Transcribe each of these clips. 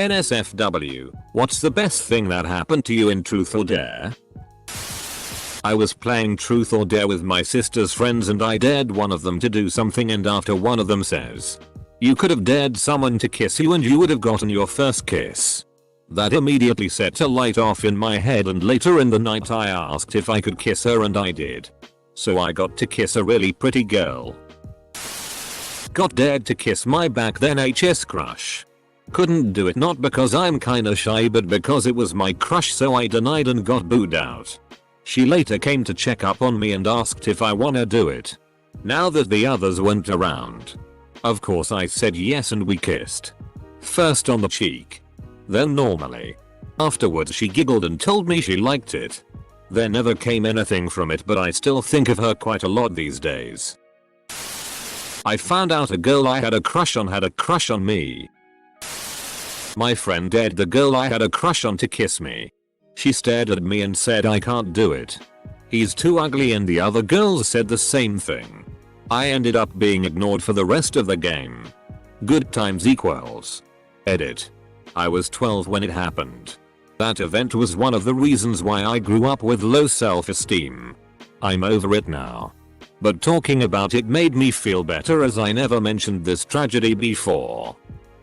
NSFW, what's the best thing that happened to you in Truth or Dare? I was playing Truth or Dare with my sister's friends and I dared one of them to do something, and after one of them says, "You could have dared someone to kiss you and you would have gotten your first kiss." That immediately set a light off in my head, and later in the night I asked if I could kiss her and I did. So I got to kiss a really pretty girl. Got dared to kiss my back then HS crush. Couldn't do it, not because I'm kinda shy but because it was my crush, so I denied and got booed out. She later came to check up on me and asked if I wanna do it. Now that the others weren't around. Of course I said yes and we kissed. First on the cheek. Then normally. Afterwards she giggled and told me she liked it. There never came anything from it, but I still think of her quite a lot these days. I found out a girl I had a crush on me. My friend dared the girl I had a crush on to kiss me. She stared at me and said I can't do it. He's too ugly, and the other girls said the same thing. I ended up being ignored for the rest of the game. Good times equals. Edit. I was 12 when it happened. That event was one of the reasons why I grew up with low self-esteem. I'm over it now. But talking about it made me feel better, as I never mentioned this tragedy before.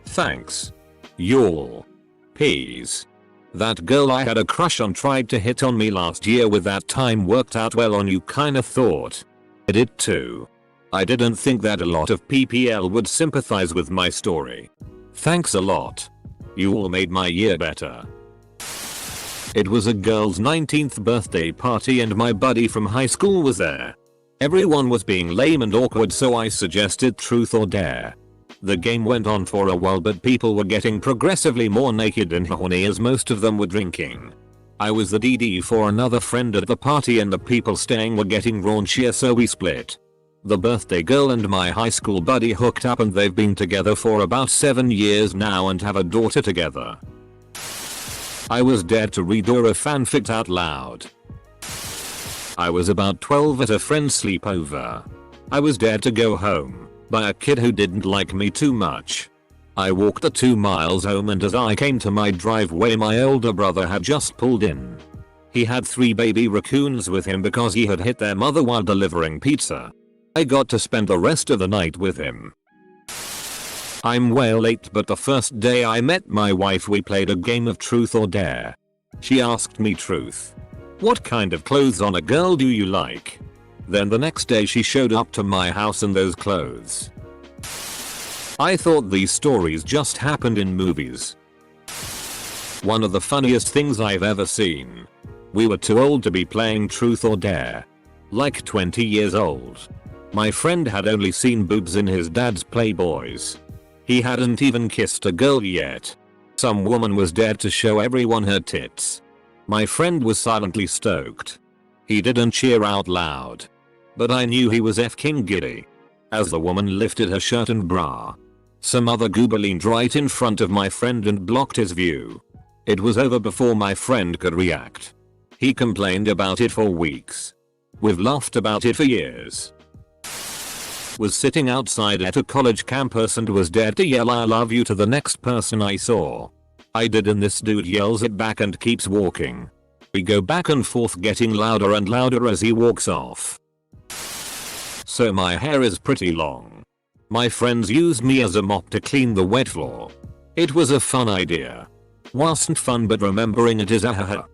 Thanks. Y'all. Peace. That girl I had a crush on tried to hit on me last year. With that time worked out well on you, kinda thought. I did too. I didn't think that a lot of PPL would sympathize with my story. Thanks a lot. You all made my year better. It was a girl's 19th birthday party and my buddy from high school was there. Everyone was being lame and awkward, so I suggested Truth or Dare. The game went on for a while, but people were getting progressively more naked and horny as most of them were drinking. I was the DD for another friend at the party and the people staying were getting raunchier, so we split. The birthday girl and my high school buddy hooked up and they've been together for about 7 years now and have a daughter together. I was dared to read Dora fanfic out loud. I was about 12 at a friend's sleepover. I was dared to go home by a kid who didn't like me too much. I walked the 2 miles home, and as I came to my driveway my older brother had just pulled in. He had 3 baby raccoons with him because he had hit their mother while delivering pizza. I got to spend the rest of the night with him. I'm way late, but the first day I met my wife we played a game of Truth or Dare. She asked me, "Truth, what kind of clothes on a girl do you like?" Then the next day she showed up to my house in those clothes. I thought these stories just happened in movies. One of the funniest things I've ever seen. We were too old to be playing Truth or Dare. Like 20 years old. My friend had only seen boobs in his dad's Playboys. He hadn't even kissed a girl yet. Some woman was dared to show everyone her tits. My friend was silently stoked. He didn't cheer out loud. But I knew he was f-king giddy. As the woman lifted her shirt and bra, some other goober leaned right in front of my friend and blocked his view. It was over before my friend could react. He complained about it for weeks. We've laughed about it for years. Was sitting outside at a college campus and was dared to yell "I love you" to the next person I saw. I did, and this dude yells it back and keeps walking. We go back and forth, getting louder and louder as he walks off. So my hair is pretty long. My friends used me as a mop to clean the wet floor. It was a fun idea. Wasn't fun, but remembering it is ahaha.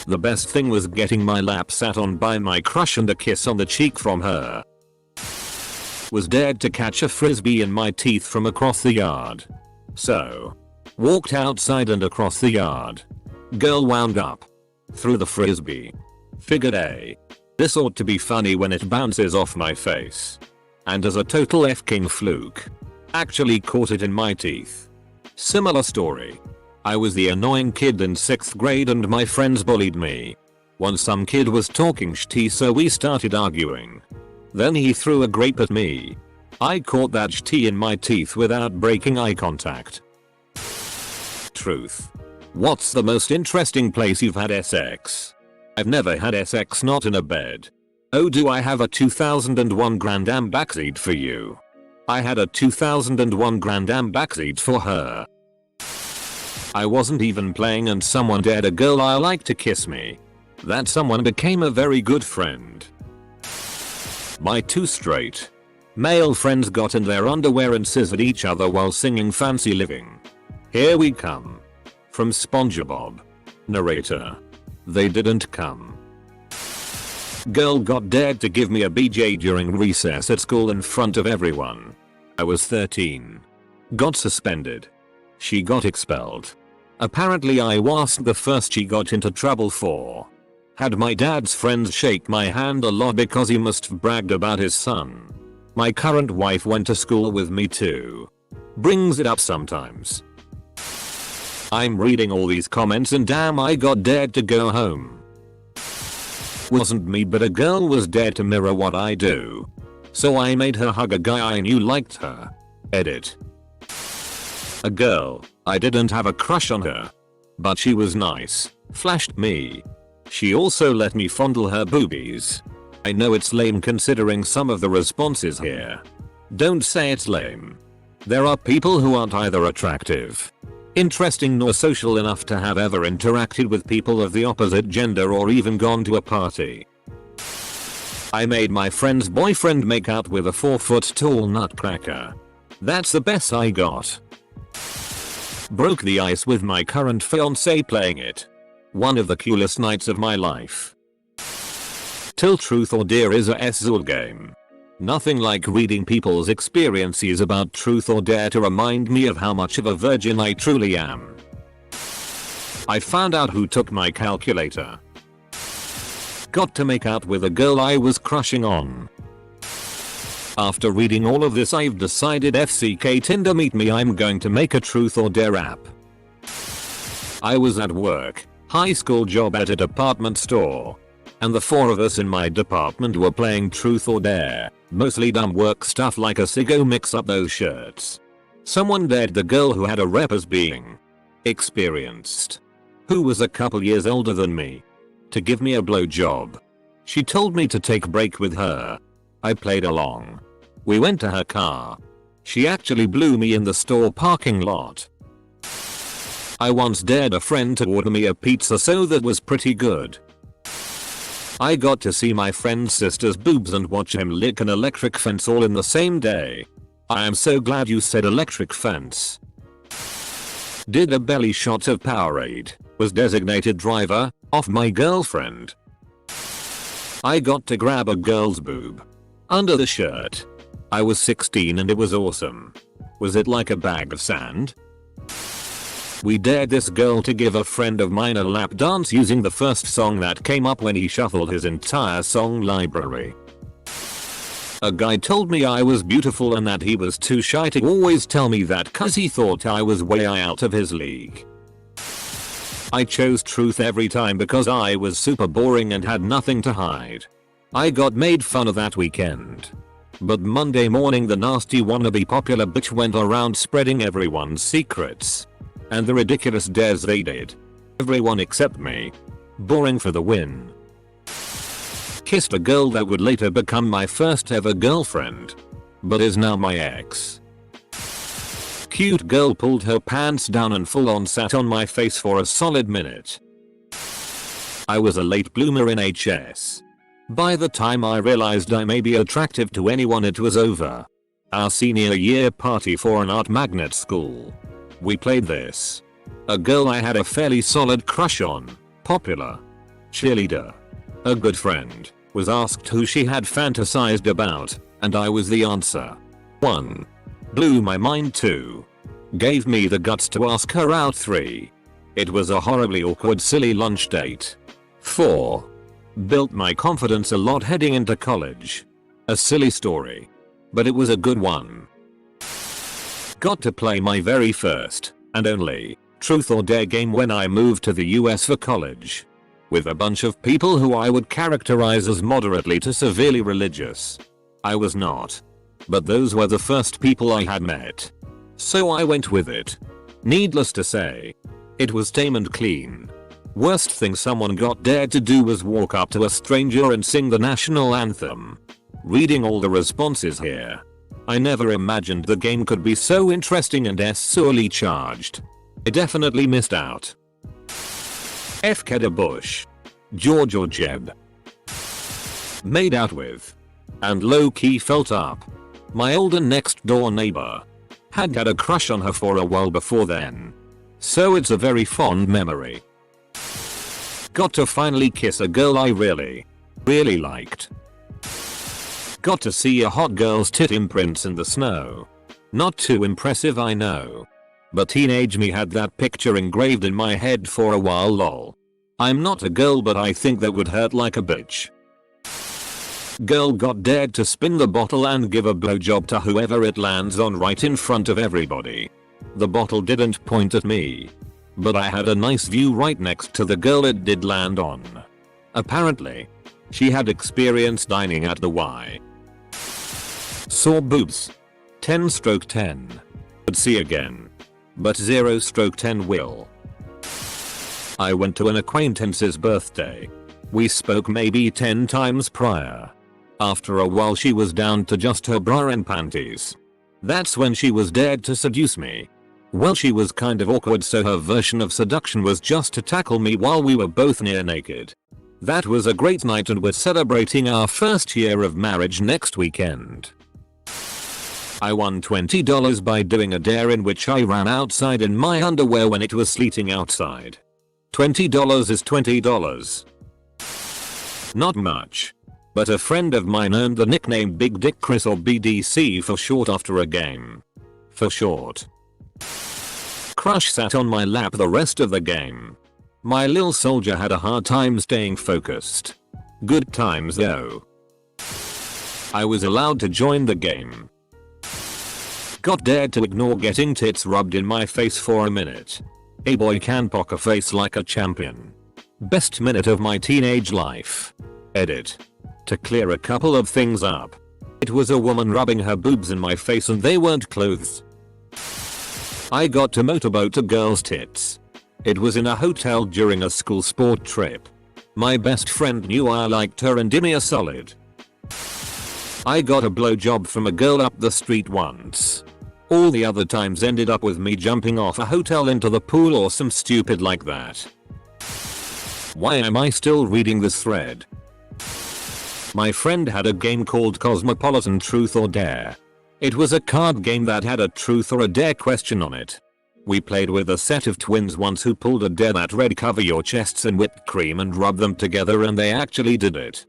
The best thing was getting my lap sat on by my crush and a kiss on the cheek from her. Was dared to catch a frisbee in my teeth from across the yard. So walked outside and across the yard. Girl wound up. Threw the frisbee. Figured this ought to be funny when it bounces off my face. And as a total f-king fluke, actually caught it in my teeth. Similar story. I was the annoying kid in 6th grade and my friends bullied me. Once some kid was talking shit, so we started arguing. Then he threw a grape at me. I caught that shit in my teeth without breaking eye contact. Truth. What's the most interesting place you've had sex? I've never had sex, not in a bed. Oh, do I have a 2001 Grand Am backseat for you? I had a 2001 Grand Am backseat for her. I wasn't even playing and someone dared a girl I like to kiss me. That someone became a very good friend. My 2 straight male friends got in their underwear and scissored each other while singing Fancy Living. Here we come. From SpongeBob. Narrator. They didn't come. Girl got dared to give me a BJ during recess at school in front of everyone. I was 13. Got suspended. She got expelled. Apparently I wasn't the first she got into trouble for. Had my dad's friends shake my hand a lot because he must have bragged about his son. My current wife went to school with me too. Brings it up sometimes. I'm reading all these comments and damn I got dared to go home. Wasn't me but a girl was dared to mirror what I do. So I made her hug a guy I knew liked her. Edit. A girl, I didn't have a crush on her. But she was nice, flashed me. She also let me fondle her boobies. I know it's lame considering some of the responses here. Don't say it's lame. There are people who aren't either attractive, interesting nor social enough to have ever interacted with people of the opposite gender or even gone to a party. I made my friend's boyfriend make out with a 4-foot-tall nutcracker. That's the best I got. Broke the ice with my current fiance playing it. One of the coolest nights of my life. Till Truth or Dare is a SZOL game. Nothing like reading people's experiences about Truth or Dare to remind me of how much of a virgin I truly am. I found out who took my calculator. Got to make out with a girl I was crushing on. After reading all of this I've decided FCK Tinder meet me I'm going to make a Truth or Dare app. I was at work, high school job at a department store. And the 4 of us in my department were playing Truth or Dare, mostly dumb work stuff like a Sigo mix up those shirts. Someone dared the girl who had a rep as being experienced, who was a couple years older than me, to give me a blowjob. She told me to take a break with her. I played along. We went to her car. She actually blew me in the store parking lot. I once dared a friend to order me a pizza so that was pretty good. I got to see my friend's sister's boobs and watch him lick an electric fence all in the same day. I am so glad you said electric fence. Did a belly shot of Powerade, was designated driver, off my girlfriend. I got to grab a girl's boob. Under the shirt. I was 16 and it was awesome. Was it like a bag of sand? We dared this girl to give a friend of mine a lap dance using the first song that came up when he shuffled his entire song library. A guy told me I was beautiful and that he was too shy to always tell me that cause he thought I was way out of his league. I chose truth every time because I was super boring and had nothing to hide. I got made fun of that weekend. But Monday morning the nasty wannabe popular bitch went around spreading everyone's secrets. And the ridiculous dares they did. Everyone except me. Boring for the win. Kissed a girl that would later become my first ever girlfriend. But is now my ex. Cute girl pulled her pants down and full on sat on my face for a solid minute. I was a late bloomer in HS. By the time I realized I may be attractive to anyone it was over. Our senior year party for an art magnet school. We played this. A girl I had a fairly solid crush on, popular cheerleader, a good friend, was asked who she had fantasized about, and I was the answer. 1. Blew my mind. 2. Gave me the guts to ask her out. 3. It was a horribly awkward silly lunch date. 4. Built my confidence a lot heading into college. A silly story. But it was a good one. Got to play my very first, and only, Truth or Dare game when I moved to the US for college. With a bunch of people who I would characterize as moderately to severely religious. I was not. But those were the first people I had met. So I went with it. Needless to say, it was tame and clean. Worst thing someone got dared to do was walk up to a stranger and sing the national anthem. Reading all the responses here. I never imagined the game could be so interesting and sorely charged. I definitely missed out. F. Kedda Bush. George or Jeb. Made out with. And low-key felt up. My older next door neighbor. Had a crush on her for a while before then. So it's a very fond memory. Got to finally kiss a girl I really liked. Got to see a hot girl's tit imprints in the snow. Not too impressive, I know. But teenage me had that picture engraved in my head for a while, lol. I'm not a girl, but I think that would hurt like a bitch. Girl got dared to spin the bottle and give a blowjob to whoever it lands on right in front of everybody. The bottle didn't point at me. But I had a nice view right next to the girl it did land on. Apparently, she had experience dining at the Y. Saw boobs. 10/10. Would see again. But 0/10 will. I went to an acquaintance's birthday. We spoke maybe 10 times prior. After a while she was down to just her bra and panties. That's when she was dared to seduce me. Well, she was kind of awkward, so her version of seduction was just to tackle me while we were both near naked. That was a great night and we're celebrating our first year of marriage next weekend. I won $20 by doing a dare in which I ran outside in my underwear when it was sleeting outside. $20 is $20. Not much. But a friend of mine earned the nickname Big Dick Chris, or BDC for short, after a game. For short. Crush sat on my lap the rest of the game. My lil soldier had a hard time staying focused. Good times though. I was allowed to join the game. Got dared to ignore getting tits rubbed in my face for a minute. A boy can poker face like a champion. Best minute of my teenage life. Edit. To clear a couple of things up. It was a woman rubbing her boobs in my face and they weren't clothes. I got to motorboat a girl's tits. It was in a hotel during a school sport trip. My best friend knew I liked her and did me a solid. I got a blowjob from a girl up the street once. All the other times ended up with me jumping off a hotel into the pool or some stupid like that. Why am I still reading this thread? My friend had a game called Cosmopolitan Truth or Dare. It was a card game that had a truth or a dare question on it. We played with a set of twins once who pulled a dare that read cover your chests in whipped cream and rub them together, and they actually did it.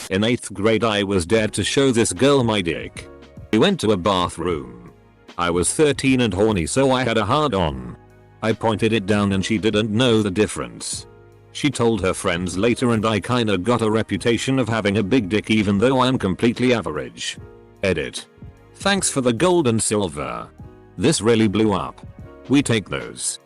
In 8th grade I was dared to show this girl my dick. We went to a bathroom. I was 13 and horny, so I had a hard on. I pointed it down and she didn't know the difference. She told her friends later and I kinda got a reputation of having a big dick even though I'm completely average. Edit. Thanks for the gold and silver. This really blew up. We take those.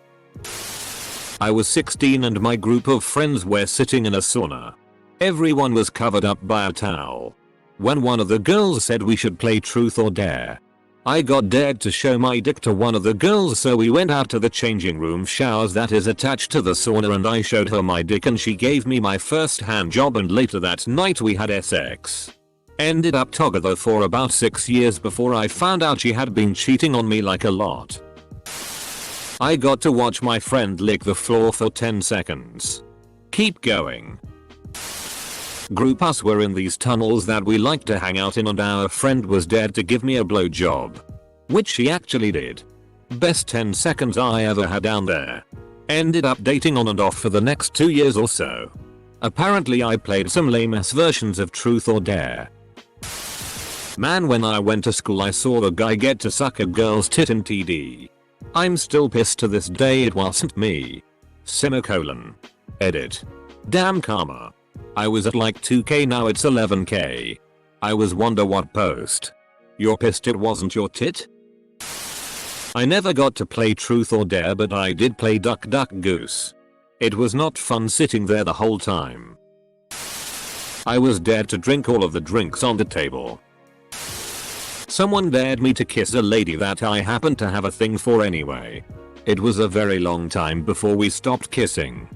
I was 16 and my group of friends were sitting in a sauna. Everyone was covered up by a towel. When one of the girls said we should play truth or dare, I got dared to show my dick to one of the girls, so we went out to the changing room showers that is attached to the sauna and I showed her my dick and she gave me my first hand job, and later that night we had sex. Ended up together for about 6 years before I found out she had been cheating on me like a lot. I got to watch my friend lick the floor for 10 seconds. Keep going. Group us were in these tunnels that we like to hang out in and our friend was dared to give me a blowjob. Which she actually did. Best 10 seconds I ever had down there. Ended up dating on and off for the next 2 years or so. Apparently I played some lame-ass versions of Truth or Dare. Man, when I went to school I saw a guy get to suck a girl's tit in TD. I'm still pissed to this day it wasn't me. Semicolon. Edit. Damn karma. I was at like 2k, now it's 11k. I was wonder what post. You're pissed it wasn't your tit? I never got to play Truth or Dare, but I did play Duck Duck Goose. It was not fun sitting there the whole time. I was dared to drink all of the drinks on the table. Someone dared me to kiss a lady that I happened to have a thing for anyway. It was a very long time before we stopped kissing.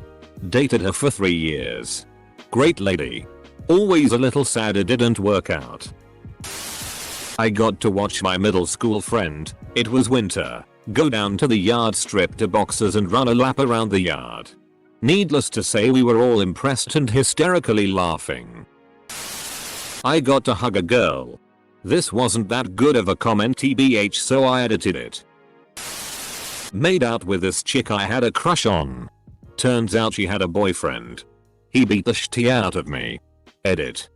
Dated her for 3 years. Great lady. Always a little sad it didn't work out. I got to watch my middle school friend, it was winter, Go down to the yard, strip to boxers and run a lap around the yard. Needless to say, we were all impressed and hysterically laughing. I got to hug a girl. This wasn't that good of a comment tbh, so I edited it. Made out with this chick I had a crush on. Turns out she had a boyfriend. He beat the shit out of me. Edit.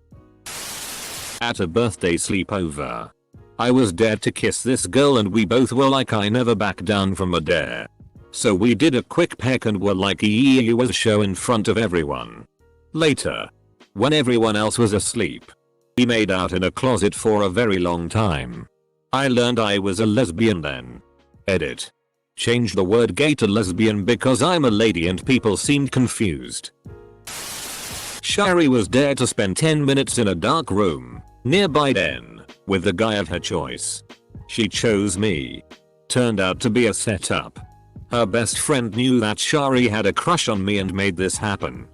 At a birthday sleepover, I was dared to kiss this girl and we both were like, I never back down from a dare. So we did a quick peck and were like, you was show in front of everyone. Later, when everyone else was asleep, we made out in a closet for a very long time. I learned I was a lesbian then. Edit. Change the word gay to lesbian because I'm a lady and people seemed confused. Shari was dared to spend 10 minutes in a dark room, nearby Den, with the guy of her choice. She chose me. Turned out to be a setup. Her best friend knew that Shari had a crush on me and made this happen.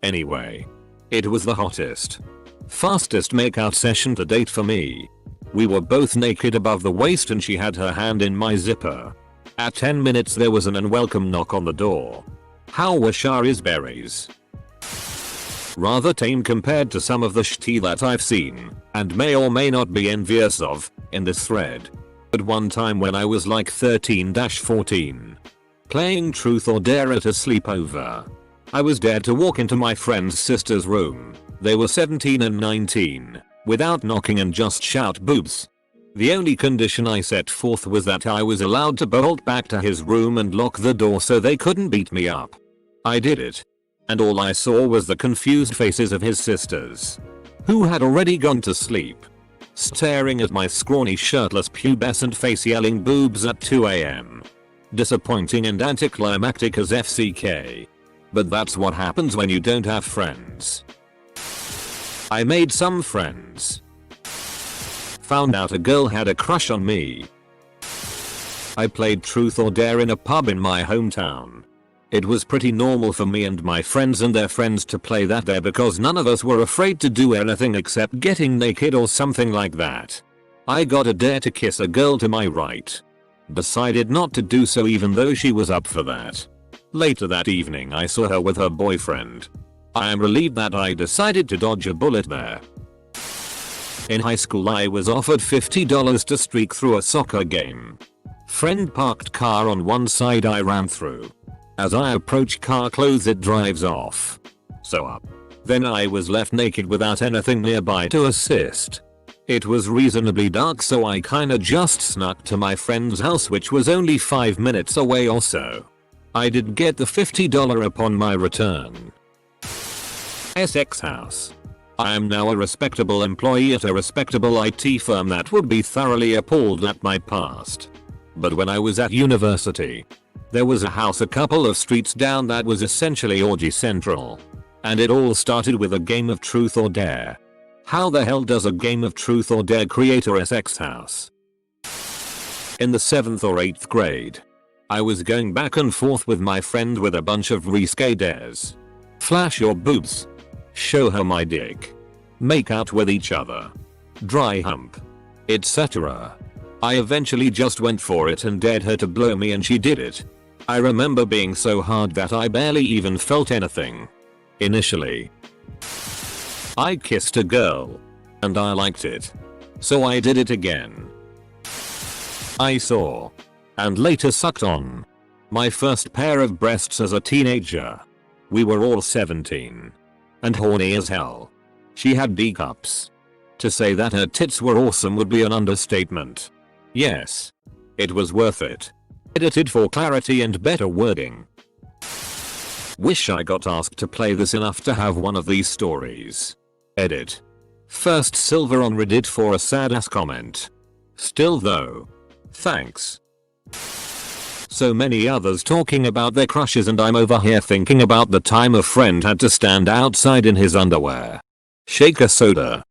Anyway, it was the hottest, fastest makeout session to date for me. We were both naked above the waist and she had her hand in my zipper. At 10 minutes there was an unwelcome knock on the door. How were Shari's berries? Rather tame compared to some of the shitty that I've seen, and may or may not be envious of, in this thread. But one time when I was like 13-14, playing truth or dare at a sleepover, I was dared to walk into my friend's sister's room. They were 17 and 19, without knocking and just shout boobs. The only condition I set forth was that I was allowed to bolt back to his room and lock the door so they couldn't beat me up. I did it. And all I saw was the confused faces of his sisters, who had already gone to sleep, staring at my scrawny shirtless pubescent face yelling boobs at 2 AM. Disappointing and anticlimactic as FCK. But that's what happens when you don't have friends. I made some friends. Found out a girl had a crush on me. I played truth or dare in a pub in my hometown. It was pretty normal for me and my friends and their friends to play that there because none of us were afraid to do anything except getting naked or something like that. I got a dare to kiss a girl to my right. Decided not to do so even though she was up for that. Later that evening I saw her with her boyfriend. I am relieved that I decided to dodge a bullet there. In high school I was offered $50 to streak through a soccer game. Friend parked car on one side, I ran through. As I approach car, close it, drives off. So up. Then I was left naked without anything nearby to assist. It was reasonably dark so I kinda just snuck to my friend's house which was only 5 minutes away or so. I did get the $50 upon my return. SX house. I am now a respectable employee at a respectable IT firm that would be thoroughly appalled at my past. But when I was at university, there was a house a couple of streets down that was essentially orgy central. And it all started with a game of truth or dare. How the hell does a game of truth or dare create a SX house? In the 7th or 8th grade, I was going back and forth with my friend with a bunch of risque dares. Flash your boobs. Show her my dick. Make out with each other. Dry hump. Etc. I eventually just went for it and dared her to blow me and she did it. I remember being so hard that I barely even felt anything. Initially, I kissed a girl. And I liked it. So I did it again. I saw. And later sucked on. My first pair of breasts as a teenager. We were all 17. And horny as hell. She had D cups. To say that her tits were awesome would be an understatement. Yes. It was worth it. Edited for clarity and better wording. Wish I got asked to play this enough to have one of these stories. Edit. First silver on Reddit for a sad ass comment. Still though. Thanks. So many others talking about their crushes and I'm over here thinking about the time a friend had to stand outside in his underwear. Shake a soda.